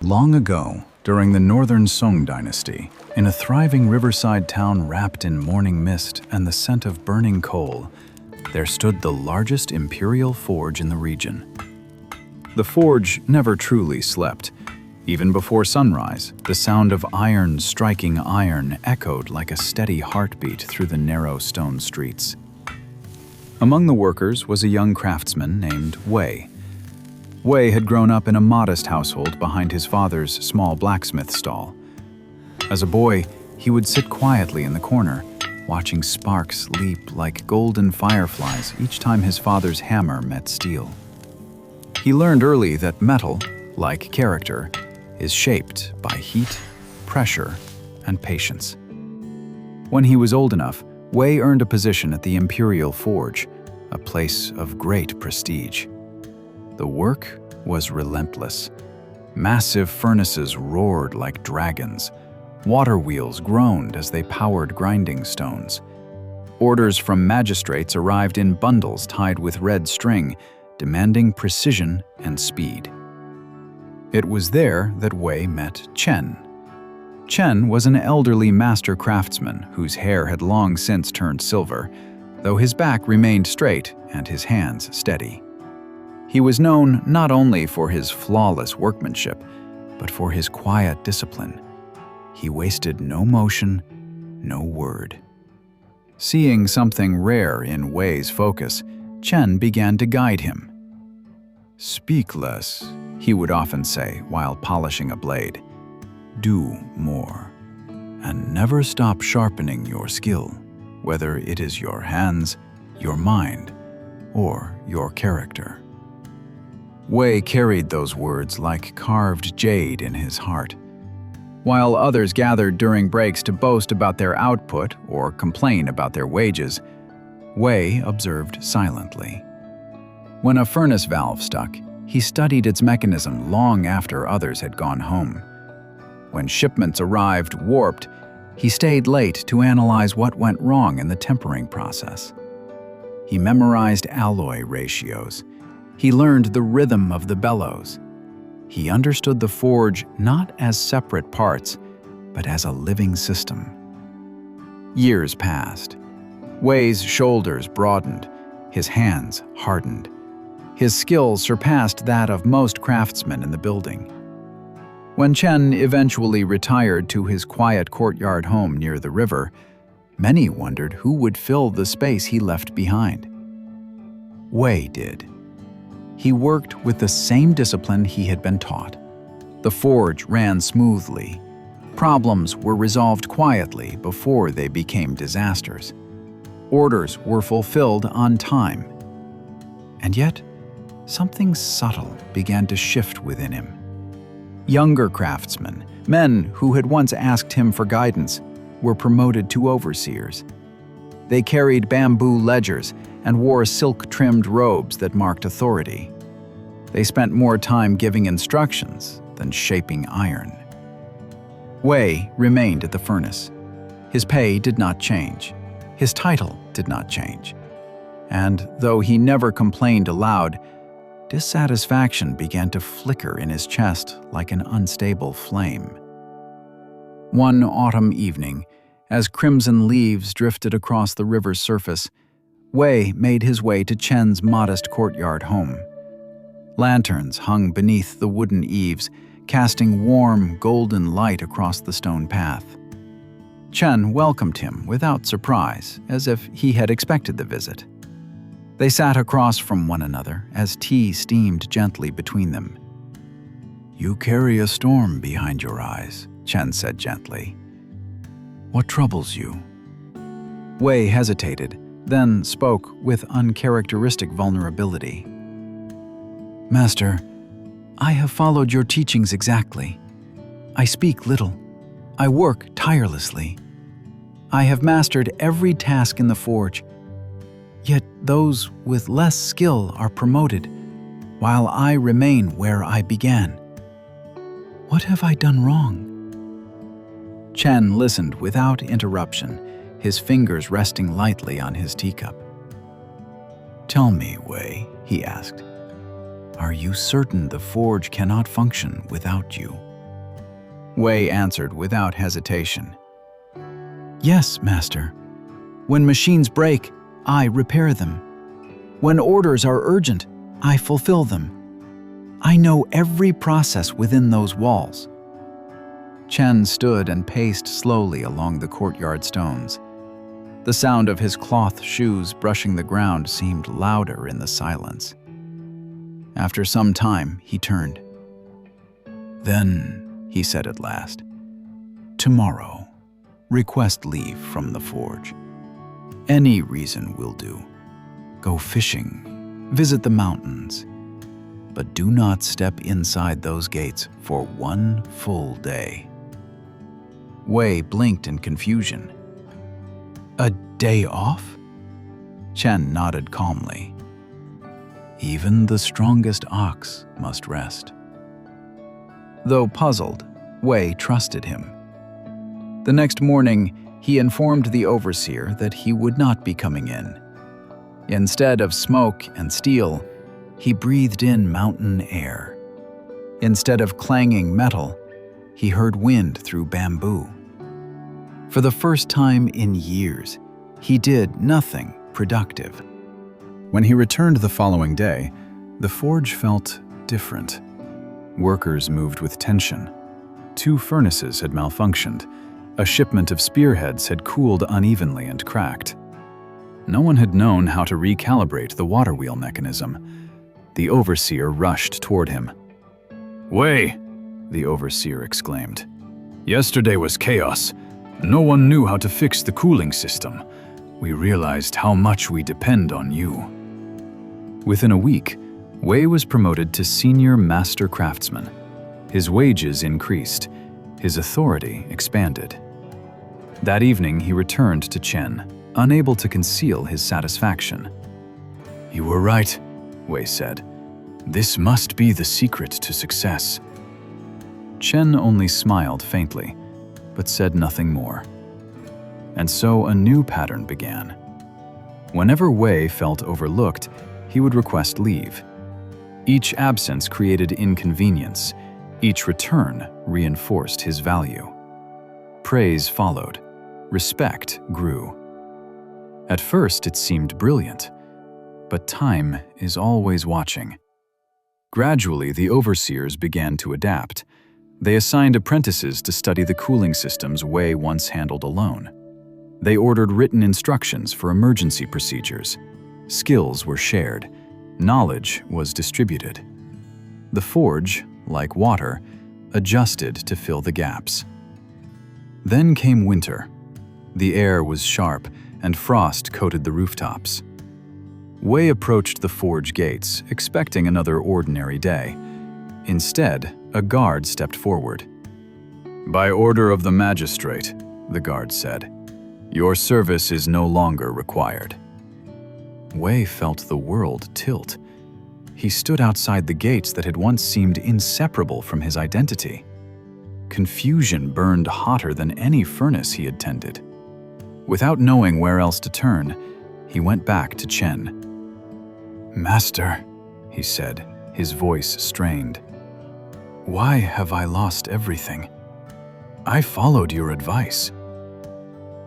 Long ago, during the Northern Song dynasty, in a thriving riverside town wrapped in morning mist and the scent of burning coal, there stood the largest imperial forge in the region. The forge never truly slept. Even before sunrise, the sound of iron striking iron echoed like a steady heartbeat through the narrow stone streets. Among the workers was a young craftsman named Wei. Wei had grown up in a modest household behind his father's small blacksmith stall. As a boy, he would sit quietly in the corner, watching sparks leap like golden fireflies each time his father's hammer met steel. He learned early that metal, like character, is shaped by heat, pressure, and patience. When he was old enough, Wei earned a position at the Imperial Forge, a place of great prestige. The work was relentless. Massive furnaces roared like dragons. Water wheels groaned as they powered grinding stones. Orders from magistrates arrived in bundles tied with red string, demanding precision and speed. It was there that Wei met Chen. Chen was an elderly master craftsman whose hair had long since turned silver, though his back remained straight and his hands steady. He was known not only for his flawless workmanship, but for his quiet discipline. He wasted no motion, no word. Seeing something rare in Wei's focus, Chen began to guide him. "Speak less," he would often say while polishing a blade. "Do more. And never stop sharpening your skill, whether it is your hands, your mind, or your character." Wei carried those words like carved jade in his heart. While others gathered during breaks to boast about their output or complain about their wages, Wei observed silently. When a furnace valve stuck, he studied its mechanism long after others had gone home. When shipments arrived warped, he stayed late to analyze what went wrong in the tempering process. He memorized alloy ratios. He learned the rhythm of the bellows. He understood the forge not as separate parts, but as a living system. Years passed. Wei's shoulders broadened, his hands hardened. His skills surpassed that of most craftsmen in the building. When Chen eventually retired to his quiet courtyard home near the river, many wondered who would fill the space he left behind. Wei did. He worked with the same discipline he had been taught. The forge ran smoothly. Problems were resolved quietly before they became disasters. Orders were fulfilled on time. And yet, something subtle began to shift within him. Younger craftsmen, men who had once asked him for guidance, were promoted to overseers. They carried bamboo ledgers and wore silk-trimmed robes that marked authority. They spent more time giving instructions than shaping iron. Wei remained at the furnace. His pay did not change. His title did not change. And though he never complained aloud, dissatisfaction began to flicker in his chest like an unstable flame. One autumn evening, as crimson leaves drifted across the river's surface, Wei made his way to Chen's modest courtyard home. Lanterns hung beneath the wooden eaves, casting warm, golden light across the stone path. Chen welcomed him without surprise, as if he had expected the visit. They sat across from one another as tea steamed gently between them. "You carry a storm behind your eyes," Chen said gently. "What troubles you?" Wei hesitated, then spoke with uncharacteristic vulnerability. "Master, I have followed your teachings exactly. I speak little. I work tirelessly. I have mastered every task in the forge. Yet those with less skill are promoted, while I remain where I began. What have I done wrong?" Chen listened without interruption, his fingers resting lightly on his teacup. "Tell me, Wei," he asked, "are you certain the forge cannot function without you?" Wei answered without hesitation. Yes, master. When machines break, I repair them. When orders are urgent, I fulfill them. I know every process within those walls. Chen stood and paced slowly along the courtyard stones. The sound of his cloth shoes brushing the ground seemed louder in the silence. After some time, he turned. Then, he said at last, tomorrow, request leave from the forge. Any reason will do. Go fishing, visit the mountains, but do not step inside those gates for 1 full day. Wei blinked in confusion. A day off? Chen nodded calmly. Even the strongest ox must rest. Though puzzled, Wei trusted him. The next morning, he informed the overseer that he would not be coming in. Instead of smoke and steel, he breathed in mountain air. Instead of clanging metal, he heard wind through bamboo. For the first time in years, he did nothing productive. When he returned the following day, the forge felt different. Workers moved with tension. 2 furnaces had malfunctioned. A shipment of spearheads had cooled unevenly and cracked. No one had known how to recalibrate the water wheel mechanism. The overseer rushed toward him. "Wei!" the overseer exclaimed. "Yesterday was chaos. No one knew how to fix the cooling system. We realized how much we depend on you." Within a week, Wei was promoted to senior master craftsman. His wages increased. His authority expanded. That evening, he returned to Chen, unable to conceal his satisfaction. "You were right," Wei said. "This must be the secret to success." Chen only smiled faintly, but said nothing more. And so a new pattern began. Whenever Wei felt overlooked, he would request leave. Each absence created inconvenience. Each return reinforced his value. Praise followed. Respect grew. At first, it seemed brilliant, but time is always watching. Gradually, the overseers began to adapt. They assigned apprentices to study the cooling systems Wei once handled alone. They ordered written instructions for emergency procedures. Skills were shared. Knowledge was distributed. The forge, like water, adjusted to fill the gaps. Then came winter. The air was sharp, and frost coated the rooftops. Wei approached the forge gates, expecting another ordinary day. Instead, a guard stepped forward. "By order of the magistrate," the guard said, "your service is no longer required." Wei felt the world tilt. He stood outside the gates that had once seemed inseparable from his identity. Confusion burned hotter than any furnace he had tended. Without knowing where else to turn, he went back to Chen. "Master," he said, his voice strained. "Why have I lost everything? I followed your advice."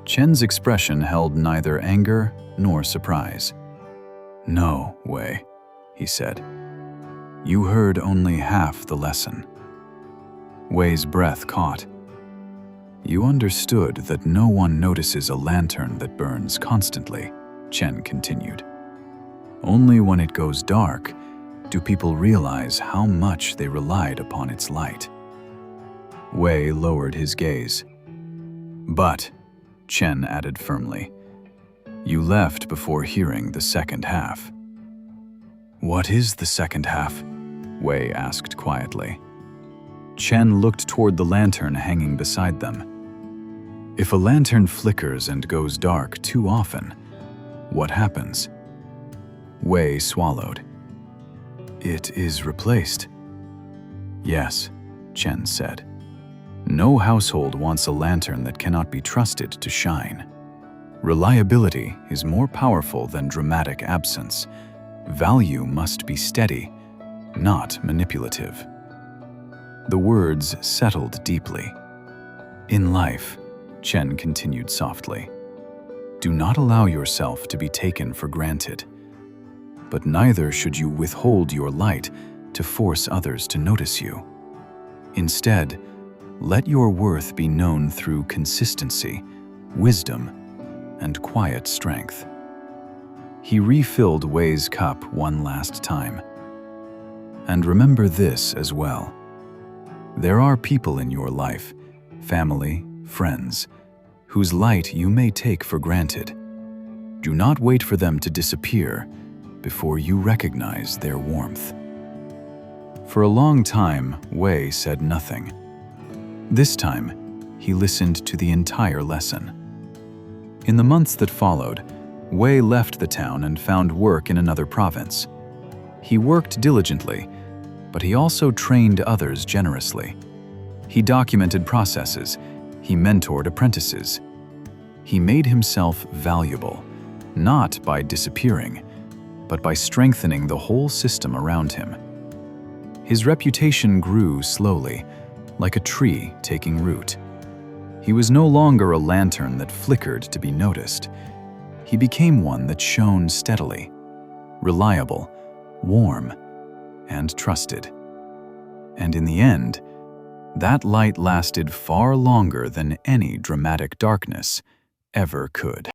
Chen's expression held neither anger nor surprise. "No, Wei," he said. "You heard only half the lesson." Wei's breath caught. "You understood that no one notices a lantern that burns constantly," Chen continued. "Only when it goes dark do people realize how much they relied upon its light." Wei lowered his gaze. "But," Chen added firmly, "you left before hearing the second half." "What is the second half?" Wei asked quietly. Chen looked toward the lantern hanging beside them. "If a lantern flickers and goes dark too often, what happens?" Wei swallowed. "It is replaced." "Yes," Chen said. "No household wants a lantern that cannot be trusted to shine. Reliability is more powerful than dramatic absence. Value must be steady, not manipulative." The words settled deeply. In life, Chen continued softly, do not allow yourself to be taken for granted. But neither should you withhold your light to force others to notice you. Instead, let your worth be known through consistency, wisdom, and quiet strength. He refilled Wei's cup one last time. And remember this as well. There are people in your life, family, friends, whose light you may take for granted. Do not wait for them to disappear before you recognize their warmth. For a long time, Wei said nothing. This time, he listened to the entire lesson. In the months that followed, Wei left the town and found work in another province. He worked diligently, but he also trained others generously. He documented processes, he mentored apprentices. He made himself valuable, not by disappearing, but by strengthening the whole system around him. His reputation grew slowly, like a tree taking root. He was no longer a lantern that flickered to be noticed. He became one that shone steadily, reliable, warm, and trusted. And in the end, that light lasted far longer than any dramatic darkness ever could.